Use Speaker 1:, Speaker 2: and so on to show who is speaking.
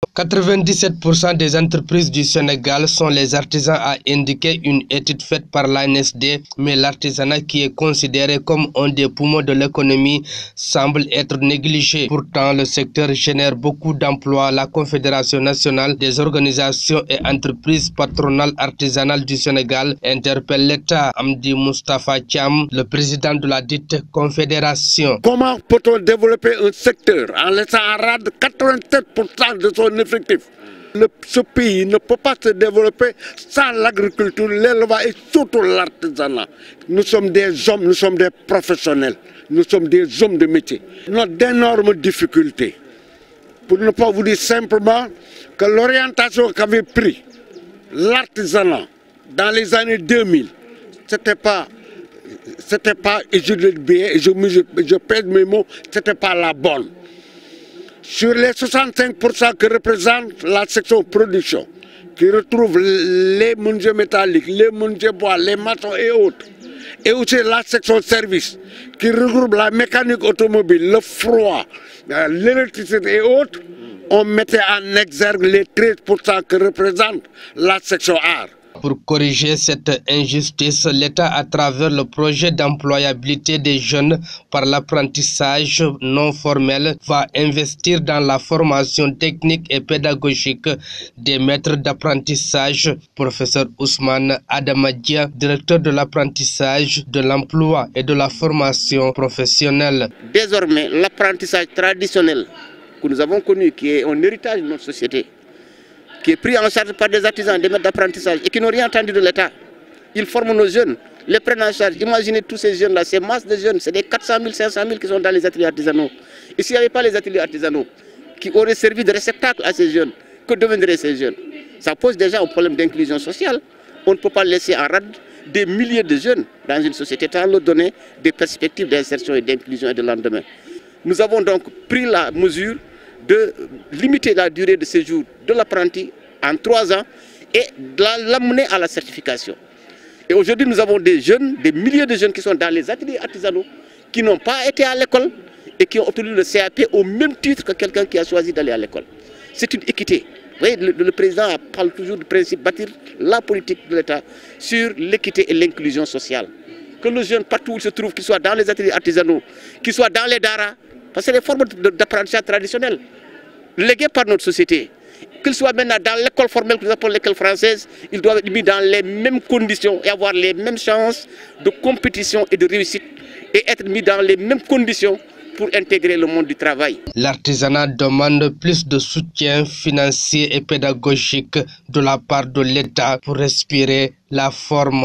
Speaker 1: 97% des entreprises du Sénégal sont les artisans, a indiqué une étude faite par l'ANSD, mais l'artisanat qui est considéré comme un des poumons de l'économie semble être négligé. Pourtant, le secteur génère beaucoup d'emplois. La Confédération nationale des organisations et entreprises patronales artisanales du Sénégal interpelle l'État. Amdi Moustapha Thiam, le président de la dite confédération.
Speaker 2: Comment peut-on développer un secteur en laissant en rade 87% de son effectif? Ce pays ne peut pas se développer sans l'agriculture, l'élevage et surtout l'artisanat. Nous sommes des hommes, nous sommes des professionnels, nous sommes des hommes de métier. Nous avons d'énormes difficultés. Pour ne pas vous dire simplement que l'orientation qu'avait pris l'artisanat dans les années 2000, c'était pas, et je le dis bien, et je pèse mes mots, c'était pas la bonne. Sur les 65% que représente la section production, qui retrouve les menuisiers métalliques, les menuisiers bois, les maçons et autres, et aussi la section service, qui regroupe la mécanique automobile, le froid, l'électricité et autres, on mettait en exergue les 13% que représente la section art.
Speaker 1: Pour corriger cette injustice, l'État, à travers le projet d'employabilité des jeunes par l'apprentissage non formel, va investir dans la formation technique et pédagogique des maîtres d'apprentissage. Professeur Ousmane Adamadia, directeur de l'apprentissage, de l'emploi et de la formation professionnelle.
Speaker 3: Désormais, l'apprentissage traditionnel que nous avons connu, qui est un héritage de notre société, qui est pris en charge par des artisans, des maîtres d'apprentissage et qui n'ont rien entendu de l'État. Ils forment nos jeunes, les prennent en charge. Imaginez tous ces jeunes-là, ces masses de jeunes, c'est des 400 000, 500 000 qui sont dans les ateliers artisanaux. Et s'il n'y avait pas les ateliers artisanaux qui auraient servi de réceptacle à ces jeunes, que deviendraient ces jeunes? Ça pose déjà un problème d'inclusion sociale. On ne peut pas laisser en rade des milliers de jeunes dans une société sans leur donner des perspectives d'insertion et d'inclusion et de lendemain. Nous avons donc pris la mesure de limiter la durée de séjour de l'apprenti en 3 ans et l'amener à la certification. Et aujourd'hui, nous avons des jeunes, des milliers de jeunes qui sont dans les ateliers artisanaux, qui n'ont pas été à l'école et qui ont obtenu le CAP au même titre que quelqu'un qui a choisi d'aller à l'école. C'est une équité. Vous voyez, le président parle toujours du principe de bâtir la politique de l'État sur l'équité et l'inclusion sociale. Que le jeune, partout où il se trouve, qu'il soit dans les ateliers artisanaux, qu'il soit dans les daras, parce que c'est des formes d'apprentissage traditionnelles, léguées par notre société. Qu'il soit maintenant dans l'école formelle que nous appelons l'école française, ils doivent être mis dans les mêmes conditions et avoir les mêmes chances de compétition et de réussite et être mis dans les mêmes conditions pour intégrer le monde du travail.
Speaker 1: L'artisanat demande plus de soutien financier et pédagogique de la part de l'État pour respirer la forme